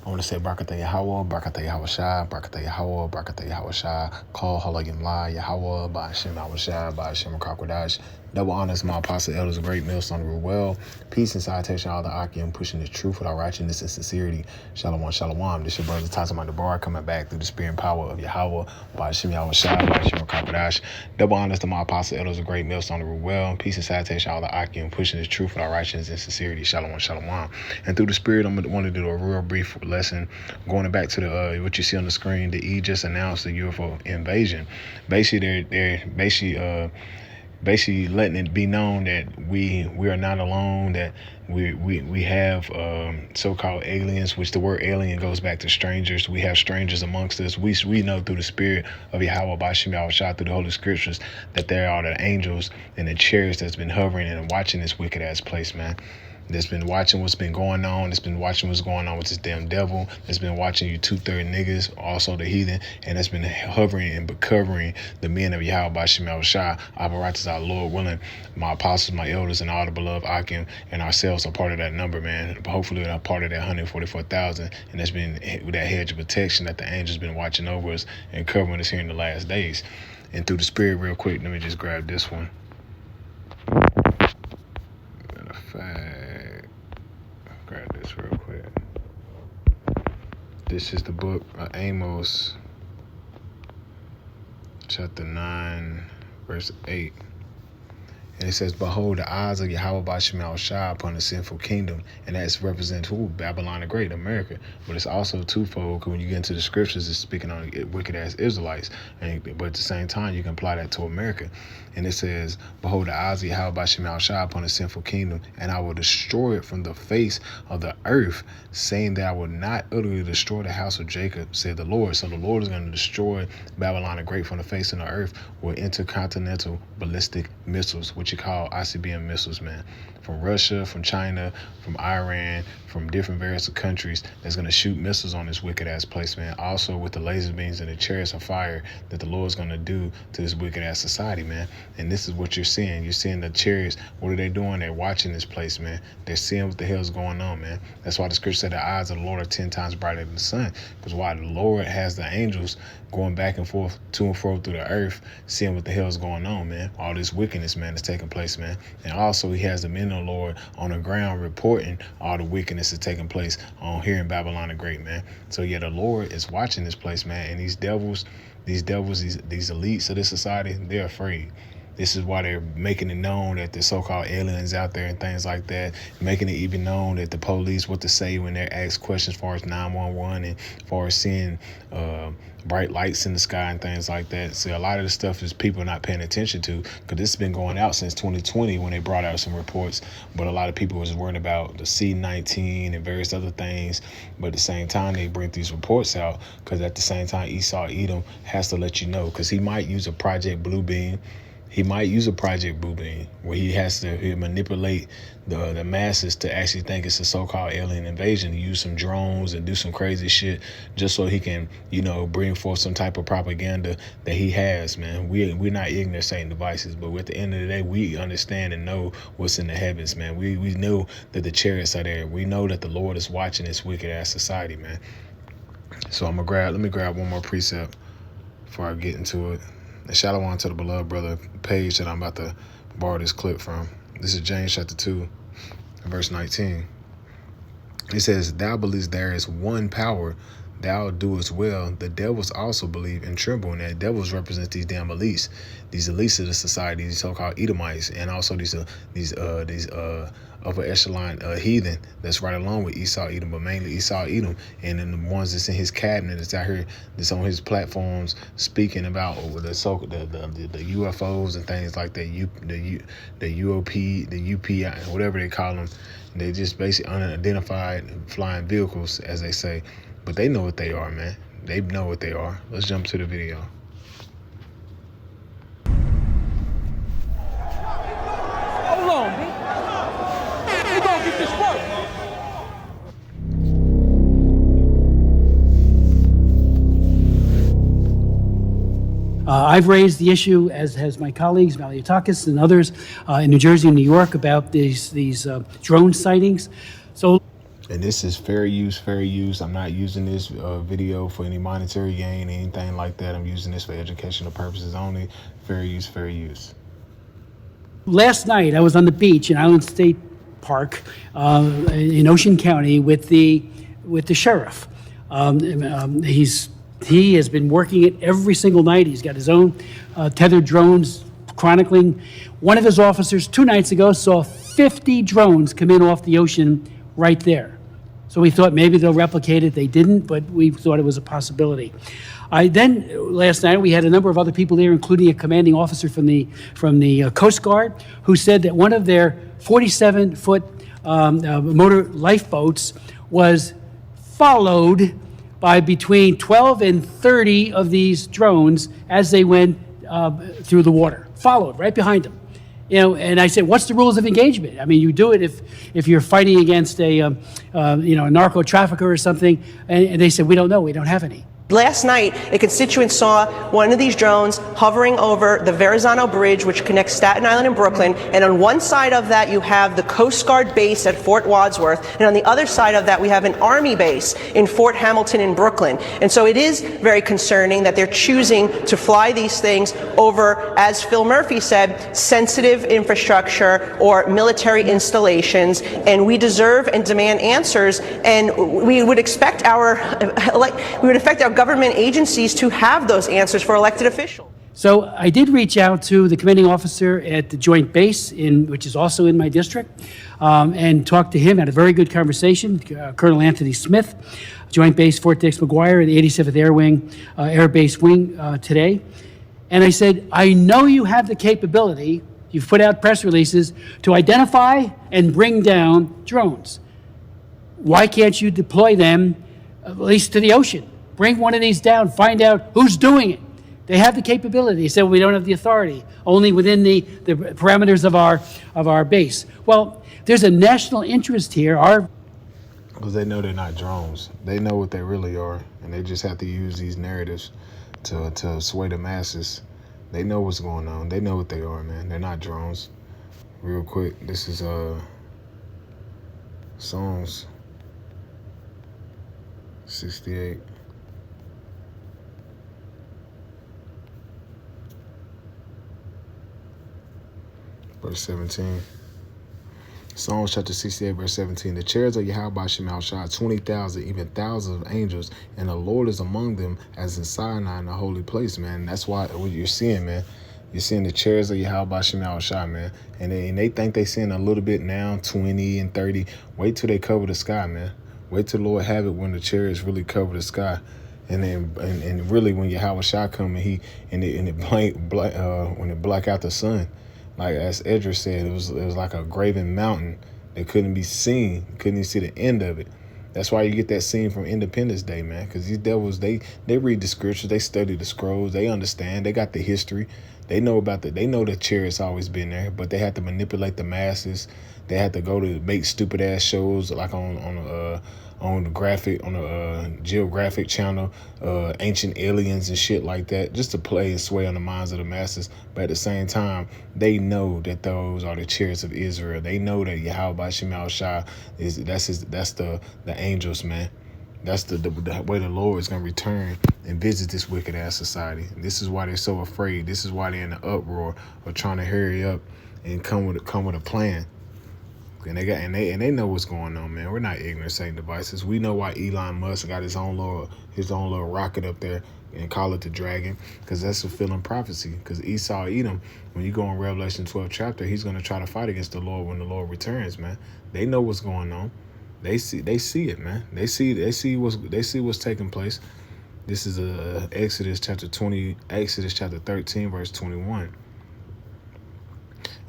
I want to say Barakatah Yahweh, Barakatah Yahweh Shai, Barakatah Yahweh, Barakatah Yahweh Shai, Call Halayim La, Yahweh, Ba'ashem Yahweh Shai, Ba'ashem Kakwadash. Double honors my apostle elders, a great millstone to rule well. Peace and salutation, all the Akim, pushing the truth without righteousness and sincerity. Shalom, shalom. This your brother Tazama Debar coming back through the spirit and power of Yahweh, Ba'ashem Yahweh Shai, Ba'ashem Kakwadash. Double honors to my apostle elders, a great millstone to rule well. Peace and salutation, all the Akim, pushing the truth without righteousness and sincerity. Shalom, shalom. And through the spirit, I'm going to want to do a real brief lesson going back to the what you see on the screen. The E just announced the UFO invasion. Basically, they're basically letting it be known that we are not alone, that we have so-called aliens, which the word alien goes back to strangers. We have strangers amongst us. We know through the spirit of Yahweh Bashim Yahweh Shah, through the Holy Scriptures, that there are the angels and the chariots that's been hovering and watching this wicked ass place, man. That's been watching what's been going on. That's been watching what's going on with this damn devil. That's been watching you 2/3 niggas, also the heathen, and that's been hovering and covering the men of Yahweh Bashim Yahweh Shah. Righteous, our Lord willing, my apostles, my elders, and all the beloved Akim and ourselves are part of that number, man. Hopefully, we're part of that 144,000, and that's been that hedge of protection that the angels been watching over us and covering us here in the last days. And through the spirit, real quick, let me just grab this one. Matter of fact. Grab this real quick. This is the book of Amos, chapter 9, verse 8. And it says, behold, the eyes of Yahweh Bashim Yahweh Shai upon the sinful kingdom. And that's represents who? Babylon the Great, America. But it's also twofold, because when you get into the scriptures, it's speaking on wicked-ass Israelites. But at the same time, you can apply that to America. And it says, behold, the eyes of Yahweh Bashim Yahweh Shai upon the sinful kingdom, and I will destroy it from the face of the earth, saying that I will not utterly destroy the house of Jacob, said the Lord. So the Lord is going to destroy Babylon the Great from the face of the earth with intercontinental ballistic missiles, which you call ICBM missiles, man, from Russia, from China, from Iran, from different various countries that's going to shoot missiles on this wicked ass place, man. Also with the laser beams and the chariots of fire that the Lord's going to do to this wicked ass society, man. And this is what you're seeing. You're seeing the chariots. What are they doing? They're watching this place, man. They're seeing what the hell's going on, man. That's why the scripture said the eyes of the Lord are 10 times brighter than the sun. Because why? The Lord has the angels going back and forth, to and fro through the earth, seeing what the hell's going on, man. All this wickedness, man, is taking place, man. And also he has the men of the Lord on the ground reporting all the wickedness that's taking place on here in Babylon the Great, man. So yeah, the Lord is watching this place, man. And these elites of this society, they're afraid. This is why they're making it known that the so-called aliens out there and things like that, making it even known that the police what to say when they're asked questions as far as 911 and as far as seeing bright lights in the sky and things like that. So a lot of the stuff is people not paying attention to, because this has been going out since 2020 when they brought out some reports. But a lot of people was worried about the C-19 and various other things. But at the same time, they bring these reports out because at the same time, Esau Edom has to let you know, because he might use a Project Bluebeam. He might use a Project Bluebeam where he has to manipulate the masses to actually think it's a so-called alien invasion. He use some drones and do some crazy shit just so he can, bring forth some type of propaganda that he has, man. We're not ignorant of Satan devices, but at the end of the day, we understand and know what's in the heavens, man. We know that the chariots are there. We know that the Lord is watching this wicked ass society, man. So let me grab one more precept before I get into it. And shalom to the beloved brother page that I'm about to borrow this clip from. This is James chapter 2, verse 19. It says, thou believest there is one power, thou doest well. The devils also believe and tremble. And that devils represent these damn elites. These elites of the society, these so-called Edomites, and also these upper echelon heathen that's right along with Esau Edom, but mainly Esau Edom, and then the ones that's in his cabinet that's out here, that's on his platforms speaking about the UFOs and things like that, the UOP, the UPI, whatever they call them. They just basically unidentified flying vehicles, as they say. But they know what they are, man. They know what they are. Let's jump to the video. Hold on, B. We gonna get this work. I've raised the issue, as has my colleagues, Valiatakis and others in New Jersey and New York, about these drone sightings. So And this is fair use, fair use. I'm not using this video for any monetary gain, anything like that. I'm using this for educational purposes only. Fair use, fair use. Last night, I was on the beach in Island State Park in Ocean County with the sheriff. He has been working it every single night. He's got his own tethered drones chronicling. One of his officers 2 nights ago saw 50 drones come in off the ocean right there. So we thought maybe they'll replicate it. They didn't, but we thought it was a possibility. Last night we had a number of other people there, including a commanding officer from the Coast Guard, who said that one of their 47-foot motor lifeboats was followed by between 12 and 30 of these drones as they went through the water, followed right behind them. And I said, what's the rules of engagement? I mean, you do it if you're fighting against a narco trafficker or something. And they said, we don't know. We don't have any. Last night, a constituent saw one of these drones hovering over the Verrazano Bridge, which connects Staten Island and Brooklyn. And on one side of that, you have the Coast Guard base at Fort Wadsworth. And on the other side of that, we have an Army base in Fort Hamilton in Brooklyn. And so it is very concerning that they're choosing to fly these things over, as Phil Murphy said, sensitive infrastructure or military installations. And we deserve and demand answers. And we would expect our government agencies to have those answers for elected officials. So I did reach out to the commanding officer at the Joint Base, which is also in my district, and talked to him. Had a very good conversation. Colonel Anthony Smith, Joint Base Fort Dix McGuire, the 87th Air Wing, Air Base Wing today. And I said, I know you have the capability, you've put out press releases, to identify and bring down drones. Why can't you deploy them at least to the ocean? Bring one of these down, find out who's doing it. They have the capability. They said, well, we don't have the authority, only within the parameters of our base. Well, there's a national interest here. Because they know they're not drones. They know what they really are, and they just have to use these narratives to sway the masses. They know what's going on. They know what they are, man. They're not drones. Real quick, this is Psalms 68. Verse 17. Psalms chapter 68, verse 17. The chariots of Yahweh Shema shot 20,000, even thousands of angels, and the Lord is among them as in Sinai in the holy place, man. That's what you're seeing, man. You're seeing the chariots of Yahweh Shema shot, man. And they think they seeing a little bit now, 20 and 30. Wait till they cover the sky, man. Wait till the Lord have it when the chariots really cover the sky. And then, and really, when Yahweh Shah come and when it black out the sun, like as Edris said, it was like a graven mountain that couldn't be seen, couldn't even see the end of it. That's why you get that scene from Independence Day, man, because these devils, they read the scriptures, they study the scrolls, they understand, they got the history, they know the chariots always been there, but they had to manipulate the masses. They had to go to make stupid ass shows like on the Geographic channel, ancient aliens and shit like that, just to play and sway on the minds of the masses. But at the same time, they know that those are the chariots of Israel. They know that Yahweh Shema Shah that's the angels, man. That's the way the Lord is gonna return and visit this wicked ass society. This is why they're so afraid. This is why they're in the uproar of trying to hurry up and come with a plan. And they know what's going on, man. We're not ignorant Satan devices. We know why Elon Musk got his own little rocket up there and call it the dragon, because that's fulfilling prophecy. Because Esau, Edom, when you go in Revelation 12 chapter, he's going to try to fight against the Lord when the Lord returns, man. They know what's going on. They see it, man. They see what's taking place. This is Exodus chapter 13, verse 21.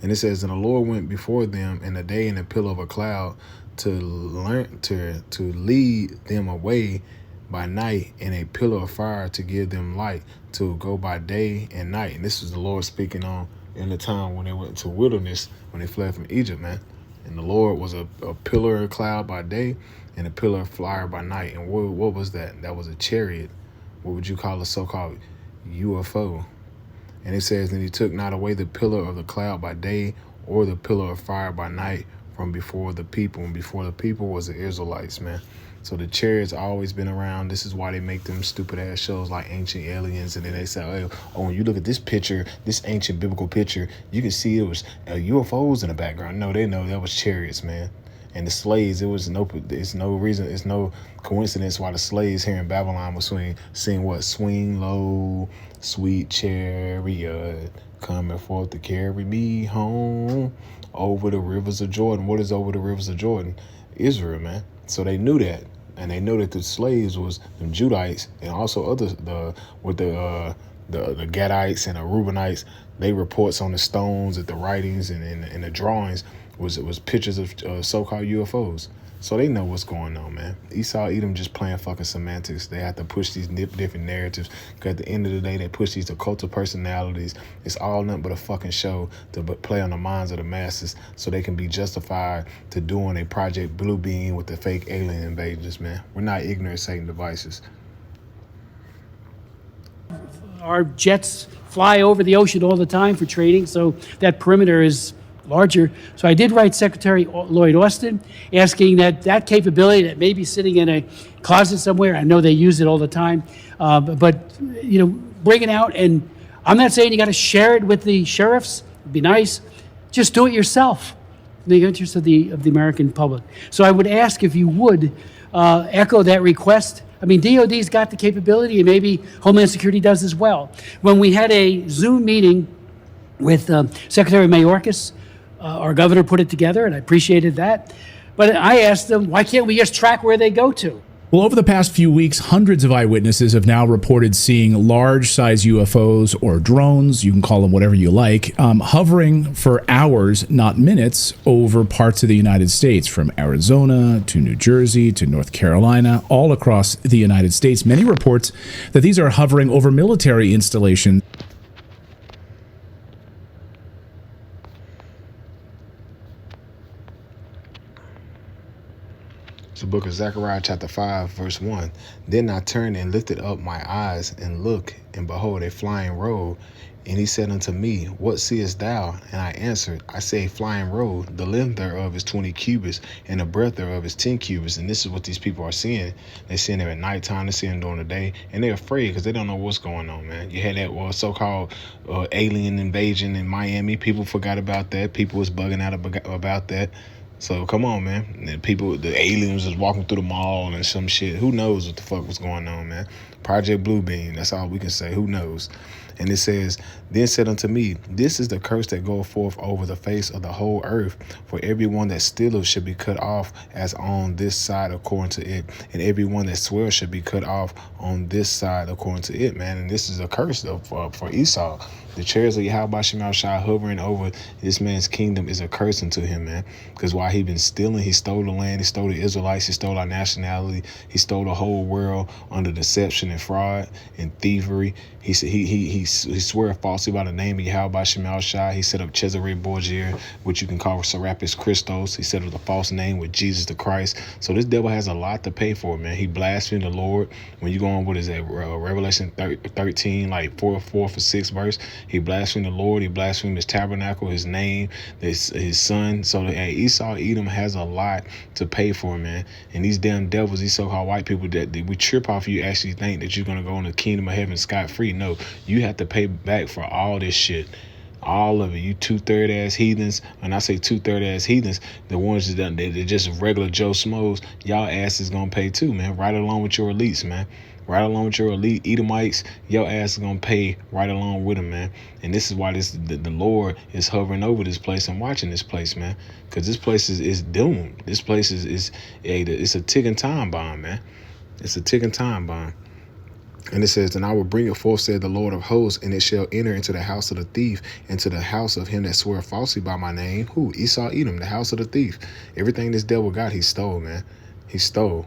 And it says, and the Lord went before them in a day in a pillar of a cloud to lead them away by night, in a pillar of fire to give them light, to go by day and night. And this is the Lord speaking on in the time when they went to wilderness, when they fled from Egypt, man. And the Lord was a pillar of cloud by day and a pillar of fire by night. And what was that? That was a chariot. What would you call a so-called UFO? And it says, and he took not away the pillar of the cloud by day or the pillar of fire by night from before the people, and before the people was the Israelites, man. So the chariots always been around. This is why they make them stupid ass shows like Ancient Aliens, and then they say, oh, when you look at this picture, this ancient biblical picture, you can see it was UFOs in the background. No, they know that was chariots, man. And the slaves, it's no coincidence why the slaves here in Babylon was sing what? Swing low, sweet chariot, coming forth to carry me home over the rivers of Jordan. What is over the rivers of Jordan? Israel, man. So they knew that, and they knew that the slaves was the Judites and also the Gadites and the Reubenites. They reports on the stones, at the writings and the drawings was pictures of so-called UFOs. So they know what's going on, man. Esau, Edom just playing fucking semantics. They have to push these different narratives, because at the end of the day, they push these occultic personalities. It's all nothing but a fucking show to play on the minds of the masses so they can be justified to doing a Project Blue Beam with the fake alien invasions, man. We're not ignorant Satan devices. Our jets fly over the ocean all the time for trading, so that perimeter is larger. So I did write Secretary Lloyd Austin asking that capability that may be sitting in a closet somewhere. I know they use it all the time, but bring it out. And I'm not saying you got to share it with the sheriffs. It'd be nice. Just do it yourself in the interest of the American public. So I would ask if you would echo that request. I mean, DOD's got the capability, and maybe Homeland Security does as well. When we had a Zoom meeting with Secretary Mayorkas, our governor put it together, and I appreciated that. But I asked them, why can't we just track where they go to? Well, over the past few weeks, hundreds of eyewitnesses have now reported seeing large-size UFOs or drones, you can call them whatever you like, hovering for hours, not minutes, over parts of the United States, from Arizona to New Jersey to North Carolina, all across the United States. Many reports that these are hovering over military installations. It's the book of Zechariah chapter 5, verse 1. Then I turned and lifted up my eyes and looked, and behold, a flying road. And he said unto me, what seest thou? And I answered, I say, a flying road. The length thereof is 20 cubits, and the breadth thereof is 10 cubits. And this is what these people are seeing. They're seeing it at nighttime, they're seeing it during the day, and they're afraid because they don't know what's going on, man. You had that so-called alien invasion in Miami. People forgot about that. People was bugging out about that. So come on, man. The aliens was walking through the mall and some shit. Who knows what the fuck was going on, man? Project Blue Beam. That's all we can say. Who knows? And it says, then said unto me, this is the curse that goeth forth over the face of the whole earth. For everyone that stealeth should be cut off as on this side according to it. And everyone that swears should be cut off on this side according to it, man. And this is a curse for Esau. The chariots of Yahweh Shemel Shai hovering over this man's kingdom is a curse unto him, man. Because while he been stealing, he stole the land, he stole the Israelites, he stole our nationality, he stole the whole world under deception and fraud and thievery. He swear falsely by the name of Yahweh Shemel Shai. He set up Cesare Borgia, which you can call Serapis Christos. He set up the false name with Jesus the Christ. So this devil has a lot to pay for, man. He blasphemed the Lord. When you go on, what is that, Revelation 13, like 4th or 6th verse, he blasphemed the Lord. He blasphemed his tabernacle, his name, his son. So Esau, Edom has a lot to pay for, man. And these damn devils, these so-called white people, that we trip off, you actually think that you're going to go in the kingdom of heaven scot-free. No, you have to pay back for all this shit. All of it. You 2/3 ass heathens. When I say 2/3 ass heathens, the ones that they're just regular Joe Schmoes, y'all ass is going to pay too, man. Right along with your elites, man. Right along with your elite Edomites, your ass is gonna pay right along with them, man. And this is why the Lord is hovering over this place and watching this place, man. Because this place is doomed. This place is it's a ticking time bomb, man. It's a ticking time bomb. And it says, and I will bring it forth, said the Lord of hosts, and it shall enter into the house of the thief, into the house of him that swore falsely by my name. Who? Esau, Edom, the house of the thief. Everything this devil got, he stole, man. He stole.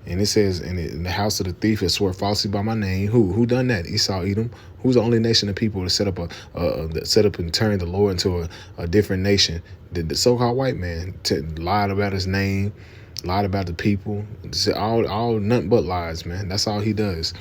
And it says, in the house of the thief that swore falsely by my name. Who done that? Esau, Edom. Who's the only nation of people to set up and turn the Lord into a different nation? The so-called white man lied about his name, lied about the people, all nothing but lies, man. That's all he does.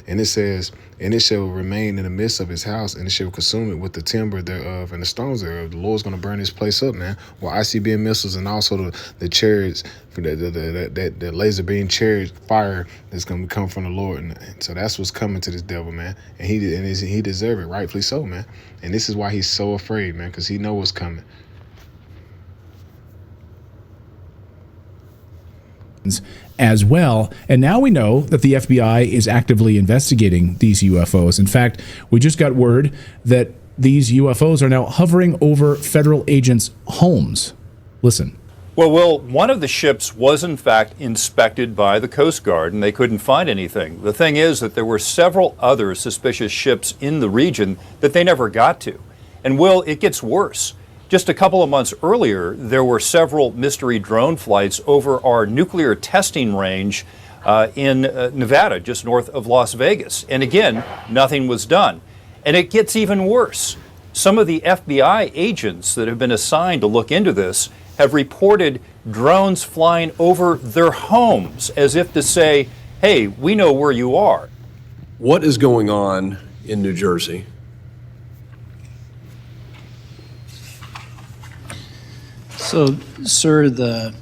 And it says, and it shall remain in the midst of his house, and it shall consume it with the timber thereof and the stones thereof. The Lord's going to burn this place up, man. Well, ICBM missiles and also the chariots, for the laser beam chariot fire that's going to come from the Lord. And so that's what's coming to this devil, man. And he deserves it, rightfully so, man. And this is why he's so afraid, man, because he knows what's coming. As well. And now we know that the FBI is actively investigating these UFOs. In fact, we just got word that these UFOs are now hovering over federal agents' homes. Listen. Well, Will, one of the ships was in fact inspected by the Coast Guard and they couldn't find anything. The thing is that there were several other suspicious ships in the region that they never got to. And Will, it gets worse. Just a couple of months earlier, there were several mystery drone flights over our nuclear testing range in Nevada, just north of Las Vegas. And again, nothing was done. And it gets even worse. Some of the FBI agents that have been assigned to look into this have reported drones flying over their homes as if to say, hey, we know where you are. What is going on in New Jersey? So, sir, the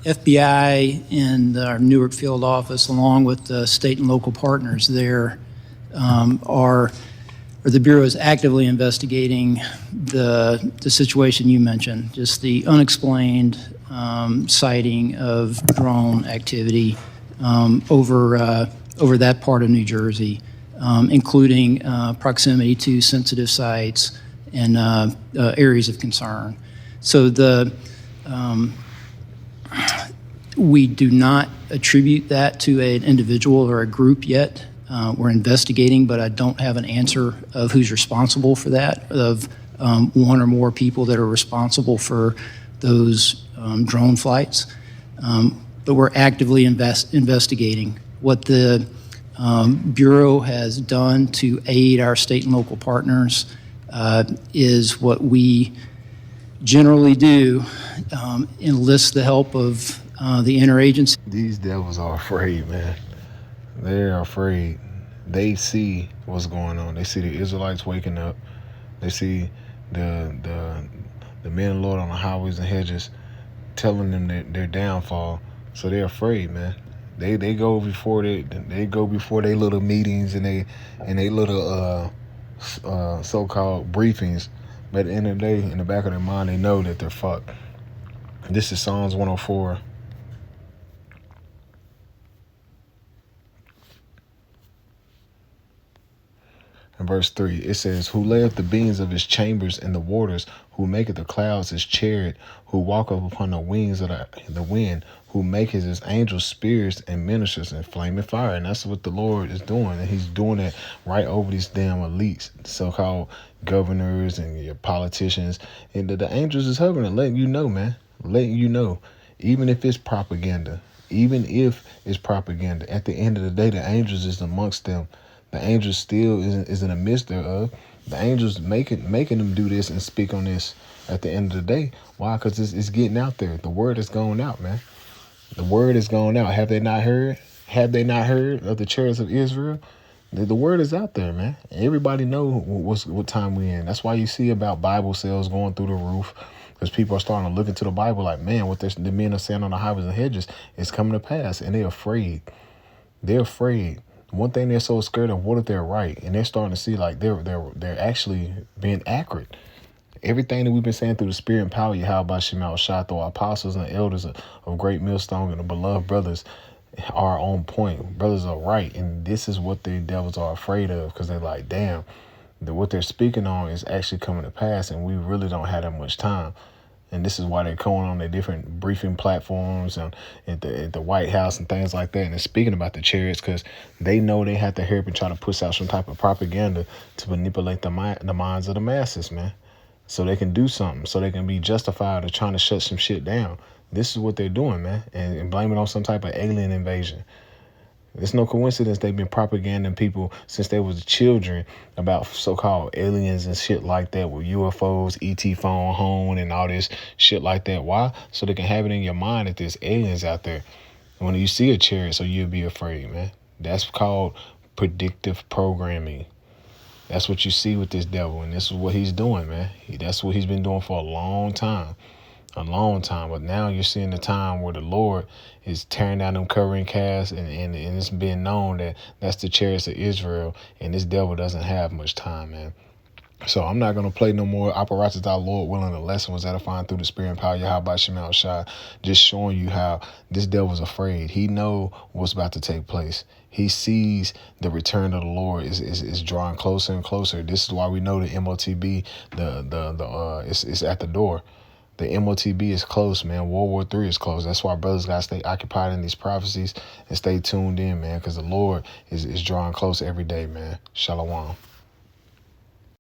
FBI and our Newark field office, along with the state and local partners there, the Bureau is actively investigating the situation you mentioned, just the unexplained sighting of drone activity over that part of New Jersey, including proximity to sensitive sites and areas of concern. So we do not attribute that to an individual or a group yet. We're investigating, but I don't have an answer of who's responsible for that, of one or more people that are responsible for those drone flights. But we're actively investigating. What the Bureau has done to aid our state and local partners is what we generally do, enlist the help of the interagency. These devils are afraid, man. They're afraid. They see what's going on. They see the Israelites waking up. They see the men of the Lord on the highways and hedges telling them their downfall. So they're afraid, man. They go before they go before their little meetings and they little so-called briefings. But at the end of the day, in the back of their mind, they know that they're fucked. This is Psalms 104. In verse 3, it says, who layeth the beams of his chambers in the waters, who maketh the clouds his chariot, who walketh upon the wings of the wind, who maketh his angels spirits and ministers in flaming fire. And that's what the Lord is doing. And he's doing it right over these damn elites, so-called governors and your politicians. And the angels is hovering, letting you know, man, letting you know, even if it's propaganda, at the end of the day, the angels is amongst them. The angels still is in the midst thereof. The angels making them do this and speak on this at the end of the day. Why? Because it's getting out there. The word is going out, man. The word is going out. Have they not heard? Have they not heard of the chariots of Israel? The word is out there, man. Everybody know what time we in. That's why you see about Bible sales going through the roof. Because people are starting to look into the Bible like, man, what the men are saying on the highways and hedges is coming to pass. And they're afraid. They're afraid. One thing they're so scared of, what if they're right? And they're starting to see like they're actually being accurate. Everything that we've been saying through the spirit and power, Yahweh Shemal Shato, apostles and elders of Great Millstone and the beloved brothers are on point. Brothers are right. And this is what the devils are afraid of, because they're like, damn, what they're speaking on is actually coming to pass, and we really don't have that much time. And this is why they're going on their different briefing platforms and at the White House and things like that. And they're speaking about the chariots because they know they have to help and try to push out some type of propaganda to manipulate the minds of the masses, man. So they can do something, so they can be justified of trying to shut some shit down. This is what they're doing, man. And blame it on some type of alien invasion. It's no coincidence they've been propaganding people since they was children about so-called aliens and shit like that with UFOs, ET phone home, and all this shit like that. Why? So they can have it in your mind that there's aliens out there. And when you see a chariot, so you'll be afraid, man. That's called predictive programming. That's what you see with this devil, and this is what he's doing, man. That's what he's been doing for a long time. But now you're seeing the time where the Lord is tearing down them covering casts, and it's being known that that's the chariots of Israel, and this devil doesn't have much time, man. So I'm not going to play no more Apparatus Our Lord Willing. The lesson was edifying through the spirit and power. Yahweh Shemel Shai, just showing you how this devil's afraid. He know what's about to take place. He sees the return of the Lord is drawing closer and closer. This is why we know the MOTB, it's at the door. The MOTB is close, man. World War III is close. That's why brothers got to stay occupied in these prophecies and stay tuned in, man, because the Lord is drawing close every day, man. Shalom.